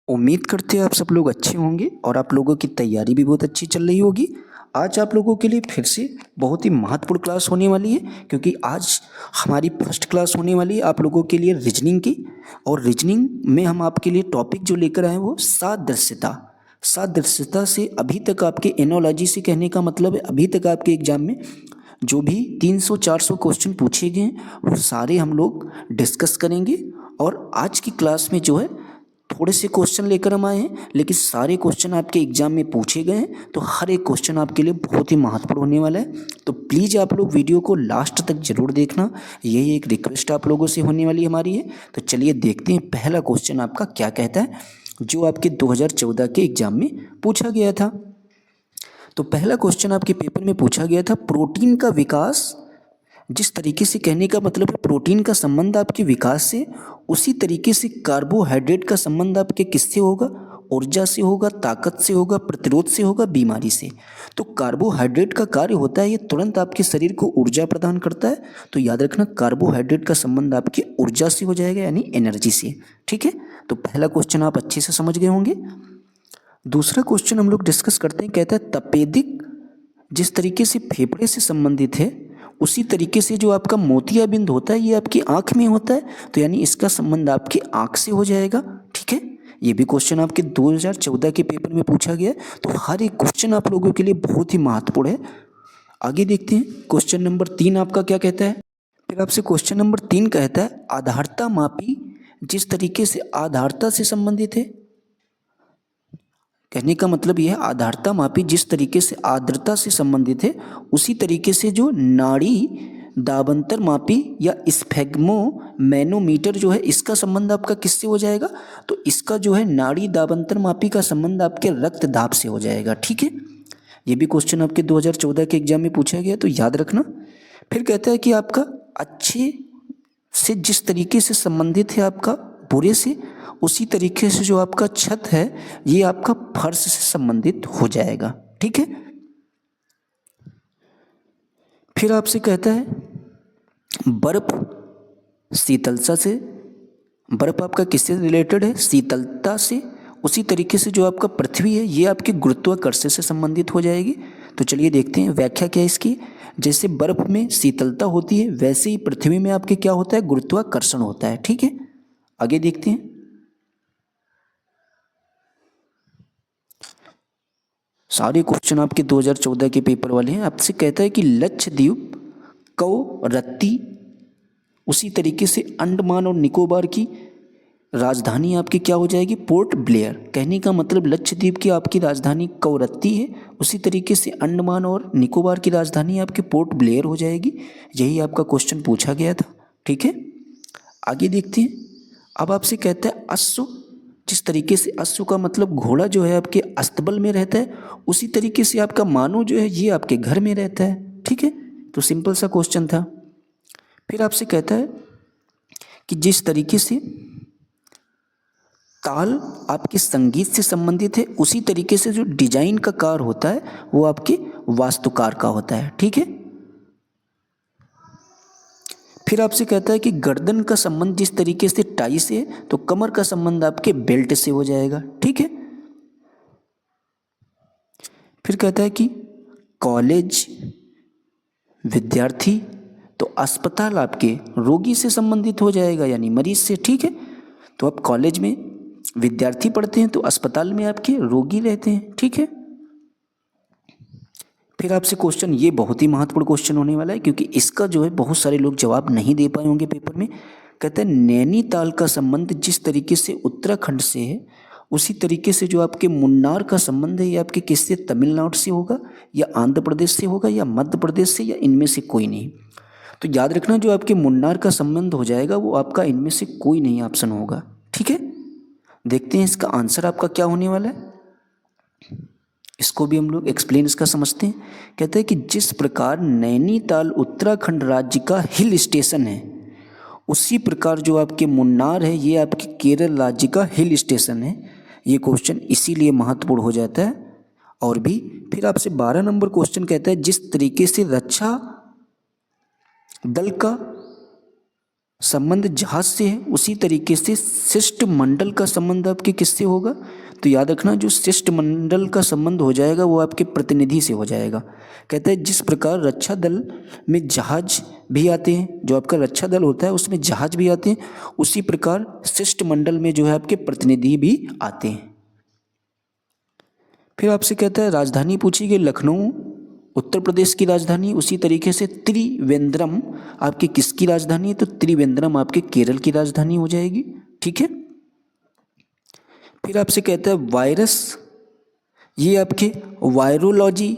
उम्मीद करते हैं आप सब लोग अच्छे होंगे और आप लोगों की तैयारी भी बहुत अच्छी चल रही होगी। आज आप लोगों के लिए फिर से बहुत ही महत्वपूर्ण क्लास होने वाली है, क्योंकि आज हमारी फर्स्ट क्लास होने वाली है आप लोगों के लिए रीजनिंग की। और रीजनिंग में हम आपके लिए टॉपिक जो लेकर आए वो सादृश्यता। सादृश्यता से अभी तक आपके एनोलॉजी से कहने का मतलब है अभी तक आपके एग्जाम में जो भी 300-400 क्वेश्चन पूछे गए हैं वो सारे हम लोग डिस्कस करेंगे। और आज की क्लास में जो है थोड़े से क्वेश्चन लेकर हम आए हैं, लेकिन सारे क्वेश्चन आपके एग्जाम में पूछे गए हैं, तो हर एक क्वेश्चन आपके लिए बहुत ही महत्वपूर्ण होने वाला है। तो प्लीज़ आप लोग वीडियो को लास्ट तक जरूर देखना, यही एक रिक्वेस्ट आप लोगों से होने वाली हमारी है। तो चलिए देखते हैं पहला क्वेश्चन आपका क्या कहता है, जो आपके 2014 के एग्जाम में पूछा गया था। तो पहला क्वेश्चन आपके पेपर में पूछा गया था, प्रोटीन का विकास जिस तरीके से कहने का मतलब है प्रोटीन का संबंध आपके विकास से, उसी तरीके से कार्बोहाइड्रेट का संबंध आपके किससे होगा? ऊर्जा से होगा, ताकत से होगा, प्रतिरोध से होगा, बीमारी से। तो कार्बोहाइड्रेट का कार्य होता है ये तुरंत आपके शरीर को ऊर्जा प्रदान करता है। तो याद रखना कार्बोहाइड्रेट का संबंध आपके ऊर्जा से हो जाएगा, यानी एनर्जी से। ठीक है, तो पहला क्वेश्चन आप अच्छे से समझ गए होंगे। दूसरा क्वेश्चन हम लोग डिस्कस करते हैं, कहता है तपेदिक जिस तरीके से फेफड़े से संबंधित है, उसी तरीके से जो आपका मोतियाबिंद होता है ये आपकी आंख में होता है, तो यानी इसका संबंध आपकी आंख से हो जाएगा। ठीक है, ये भी क्वेश्चन आपके 2014 के पेपर में पूछा गया है, तो हर एक क्वेश्चन आप लोगों के लिए बहुत ही महत्वपूर्ण है। आगे देखते हैं क्वेश्चन नंबर 3 आपका क्या कहता है। फिर आपसे क्वेश्चन नंबर 3 कहता है, आधारता मापी जिस तरीके से आधारता से संबंधित है। कहने का मतलब यह है आधारता मापी जिस तरीके से आर्द्रता से संबंधित है, उसी तरीके से जो नाड़ी दाबंतर मापी या स्फेग्मो मैनोमीटर जो है इसका संबंध आपका किससे हो जाएगा? तो इसका जो है नाड़ी दाबंतर मापी का संबंध आपके रक्त दाब से हो जाएगा। ठीक है, ये भी क्वेश्चन आपके 2014 के एग्जाम में पूछा गया, तो याद रखना। फिर कहता है कि आपका अच्छे से जिस तरीके से संबंधित है आपका बुरे से, उसी तरीके से जो आपका छत है ये आपका फर्श से संबंधित हो जाएगा। ठीक है, फिर आपसे कहता है बर्फ शीतलता से, बर्फ आपका किससे रिलेटेड है? शीतलता से। उसी तरीके से जो आपका पृथ्वी है ये आपके गुरुत्वाकर्षण से संबंधित हो जाएगी। तो चलिए देखते हैं व्याख्या क्या है इसकी। जैसे बर्फ में शीतलता होती है, वैसे ही पृथ्वी में आपके क्या होता है? गुरुत्वाकर्षण होता है। ठीक है, आगे देखते हैं। सारे क्वेश्चन आपके 2014 के पेपर वाले हैं। आपसे कहता है कि लक्षद्वीप कवरत्ती, उसी तरीके से अंडमान और निकोबार की राजधानी आपकी क्या हो जाएगी? Port Blair. कहने का मतलब लक्षद्वीप की आपकी राजधानी कवरत्ती है, उसी तरीके से अंडमान और निकोबार की राजधानी आपकी पोर्ट ब्लेयर हो जाएगी। यही आपका क्वेश्चन पूछा गया था। ठीक है, आगे देखते हैं। अब आपसे कहता है अश्व जिस तरीके से, अश्व का मतलब घोड़ा जो है आपके अस्तबल में रहता है, उसी तरीके से आपका मानव जो है ये आपके घर में रहता है। ठीक है, तो सिंपल सा क्वेश्चन था। फिर आपसे कहता है कि जिस तरीके से ताल आपके संगीत से संबंधित है, उसी तरीके से जो डिजाइन का कार्य होता है वो आपके वास्तुकार का होता है। ठीक है, फिर आपसे कहता है कि गर्दन का संबंध जिस तरीके से टाई से है, तो कमर का संबंध आपके बेल्ट से हो जाएगा। ठीक है, फिर कहता है कि कॉलेज विद्यार्थी, तो अस्पताल आपके रोगी से संबंधित हो जाएगा, यानी मरीज से। ठीक है, तो आप कॉलेज में विद्यार्थी पढ़ते हैं तो अस्पताल में आपके रोगी रहते हैं। ठीक है, फिर आपसे क्वेश्चन, ये बहुत ही महत्वपूर्ण क्वेश्चन होने वाला है, क्योंकि इसका जो है बहुत सारे लोग जवाब नहीं दे पाए होंगे पेपर में। कहते हैं नैनीताल का संबंध जिस तरीके से उत्तराखंड से है, उसी तरीके से जो आपके मुन्नार का संबंध है ये आपके किससे? तमिलनाडु से होगा, या आंध्र प्रदेश से होगा, या मध्य प्रदेश से, या इनमें से कोई नहीं। तो याद रखना जो आपके मुन्नार का संबंध हो जाएगा वो आपका इनमें से कोई नहीं ऑप्शन होगा। ठीक है, देखते हैं इसका आंसर आपका क्या होने वाला है। इसको भी हम लोग एक्सप्लेन इसका समझते हैं। कहते हैं कि जिस प्रकार नैनीताल उत्तराखंड राज्य का हिल स्टेशन है, उसी प्रकार जो आपके मुन्नार है ये आपके केरल राज्य का हिल स्टेशन है। ये क्वेश्चन इसीलिए महत्वपूर्ण हो जाता है। और भी फिर आपसे 12 नंबर क्वेश्चन कहता है जिस तरीके से रक्षा दल का संबंध जहाज से है उसी तरीके से शिष्टमंडल का संबंध आपके किससे होगा? तो याद रखना, जो शिष्टमंडल का संबंध हो जाएगा वो आपके प्रतिनिधि से हो जाएगा। कहते हैं जिस प्रकार रक्षा दल में जहाज भी आते हैं, जो आपका रक्षा दल होता है उसमें जहाज भी आते हैं, उसी प्रकार शिष्टमंडल में जो है आपके प्रतिनिधि भी आते हैं। फिर आपसे कहता है राजधानी पूछी गई, लखनऊ उत्तर प्रदेश की राजधानी, उसी तरीके से त्रिवेंद्रम आपकी किसकी राजधानी है? तो त्रिवेंद्रम आपके केरल की राजधानी हो जाएगी। ठीक है। फिर आपसे कहता है वायरस, ये आपके वायरोलॉजी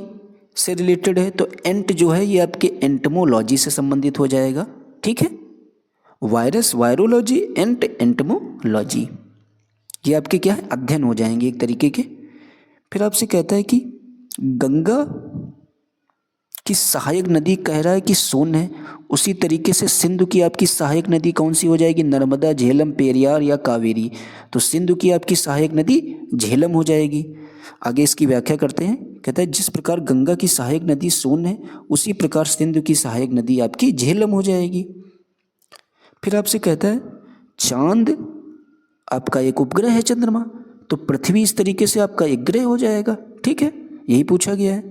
से रिलेटेड है, तो एंट जो है ये आपके एंटमोलॉजी से संबंधित हो जाएगा। ठीक है। वायरस वायरोलॉजी, एंट एंटमोलॉजी, ये आपके क्या है? अध्ययन हो जाएंगे एक तरीके के। फिर आपसे कहता है कि गंगा की सहायक नदी कह रहा है कि सोन है, उसी तरीके से सिंधु की आपकी सहायक नदी कौन सी हो जाएगी? नर्मदा, झेलम, पेरियार या कावेरी। तो सिंधु की आपकी सहायक नदी झेलम हो जाएगी। आगे इसकी व्याख्या करते हैं। कहता है जिस प्रकार गंगा की सहायक नदी सोन है, उसी प्रकार सिंधु की सहायक नदी आपकी झेलम हो जाएगी। फिर आपसे कहता है चांद आपका एक उपग्रह है चंद्रमा, तो पृथ्वी इस तरीके से आपका एक ग्रह हो जाएगा। ठीक है, यही पूछा गया है।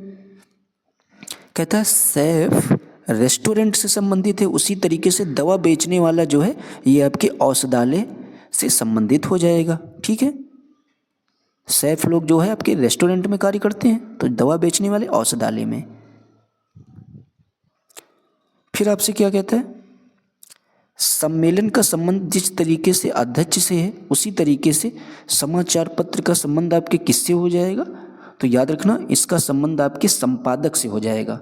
कहता है सैफ रेस्टोरेंट से संबंधित है, उसी तरीके से दवा बेचने वाला जो है ये आपके औषधालय से संबंधित हो जाएगा। ठीक है, सैफ लोग जो है आपके रेस्टोरेंट में कार्य करते हैं, तो दवा बेचने वाले औषधालय में। फिर आपसे क्या कहता है सम्मेलन का संबंध जिस तरीके से अध्यक्ष से है, उसी तरीके से समाचार पत्र का संबंध आपके किससे हो जाएगा? तो याद रखना इसका संबंध आपके संपादक से हो जाएगा।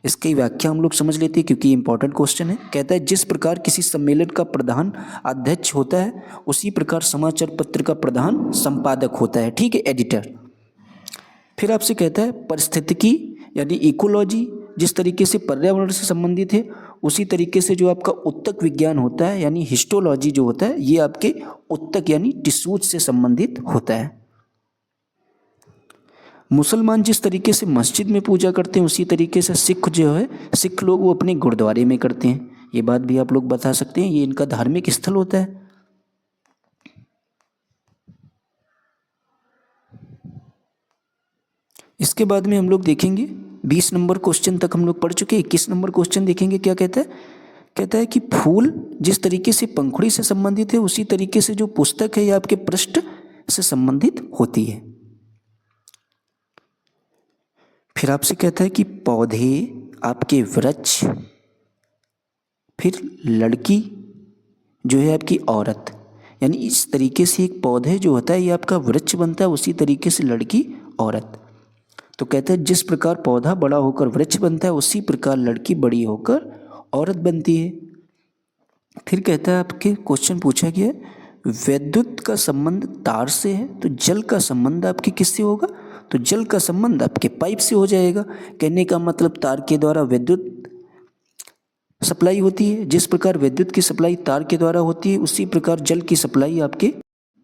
इसकी व्याख्या हम लोग समझ लेते हैं क्योंकि इंपॉर्टेंट क्वेश्चन है। कहता है जिस प्रकार किसी सम्मेलन का प्रधान अध्यक्ष होता है, उसी प्रकार समाचार पत्र का प्रधान संपादक होता है। ठीक है, एडिटर। फिर आपसे कहता है पारिस्थितिकी यानी इकोलॉजी जिस तरीके से पर्यावरण से संबंधित है, उसी तरीके से जो आपका उत्तक विज्ञान होता है यानी हिस्टोलॉजी जो होता है, ये आपके उत्तक यानी टिश्यूज से संबंधित होता है। मुसलमान जिस तरीके से मस्जिद में पूजा करते हैं, उसी तरीके से सिख जो है, सिख लोग वो अपने गुरुद्वारे में करते हैं। ये बात भी आप लोग बता सकते हैं, ये इनका धार्मिक स्थल होता है। इसके बाद में हम लोग देखेंगे 20 नंबर क्वेश्चन तक हम लोग पढ़ चुके। 21 नंबर क्वेश्चन देखेंगे। क्या कहता है? कहता है कि फूल जिस तरीके से पंखुड़ी से संबंधित है, उसी तरीके से जो पुस्तक है ये आपके पृष्ठ से संबंधित होती है। फिर आपसे कहता है कि पौधे आपके वृक्ष, फिर लड़की जो है आपकी औरत, यानी इस तरीके से एक पौधे जो होता है ये आपका वृक्ष बनता है, उसी तरीके से लड़की औरत। तो कहते हैं जिस प्रकार पौधा बड़ा होकर वृक्ष बनता है, उसी प्रकार लड़की बड़ी होकर औरत बनती है। फिर कहता है आपके क्वेश्चन पूछा गया विद्युत का संबंध तार से है, तो जल का संबंध आपके किससे होगा? तो जल का संबंध आपके पाइप से हो जाएगा। कहने का मतलब तार के द्वारा विद्युत सप्लाई होती है। जिस प्रकार विद्युत की सप्लाई तार के द्वारा होती है, उसी प्रकार जल की सप्लाई आपके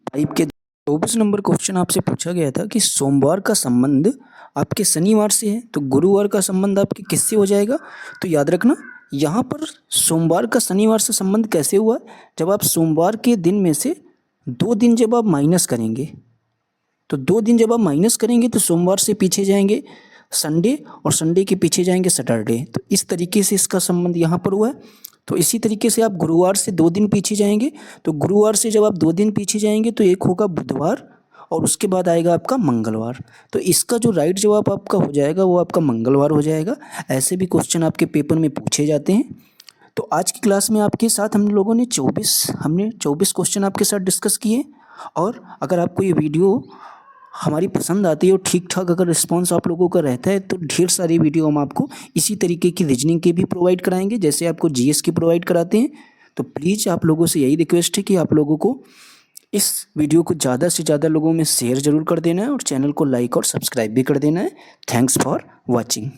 पाइप के। 24 नंबर क्वेश्चन आपसे पूछा गया था कि सोमवार का संबंध आपके शनिवार से है, तो गुरुवार का संबंध आपके किससे हो जाएगा? तो याद रखना यहाँ पर सोमवार का शनिवार से संबंध कैसे हुआ? जब आप सोमवार के दिन में से 2 दिन जब आप माइनस करेंगे, तो 2 दिन जब आप माइनस करेंगे तो सोमवार से पीछे जाएंगे संडे और संडे के पीछे जाएंगे सैटरडे। तो इस तरीके से इसका संबंध यहाँ पर हुआ है। तो इसी तरीके से आप गुरुवार से 2 दिन पीछे जाएंगे, तो गुरुवार से जब आप 2 दिन पीछे जाएंगे तो एक होगा बुधवार और उसके बाद आएगा आपका मंगलवार। तो इसका जो राइट जवाब आपका हो जाएगा वो आपका मंगलवार हो जाएगा। ऐसे भी क्वेश्चन आपके पेपर में पूछे जाते हैं। तो आज की क्लास में आपके साथ हम लोगों ने 24 क्वेश्चन आपके साथ डिस्कस किए। और अगर आपको ये वीडियो हमारी पसंद आती है और ठीक ठाक अगर रिस्पांस आप लोगों का रहता है, तो ढेर सारी वीडियो हम आपको इसी तरीके की रीजनिंग के भी प्रोवाइड कराएंगे जैसे आपको जीएस की प्रोवाइड कराते हैं। तो प्लीज़ आप लोगों से यही रिक्वेस्ट है कि आप लोगों को इस वीडियो को ज़्यादा से ज़्यादा लोगों में शेयर ज़रूर कर देना है और चैनल को लाइक और सब्सक्राइब भी कर देना है। Thanks for watching.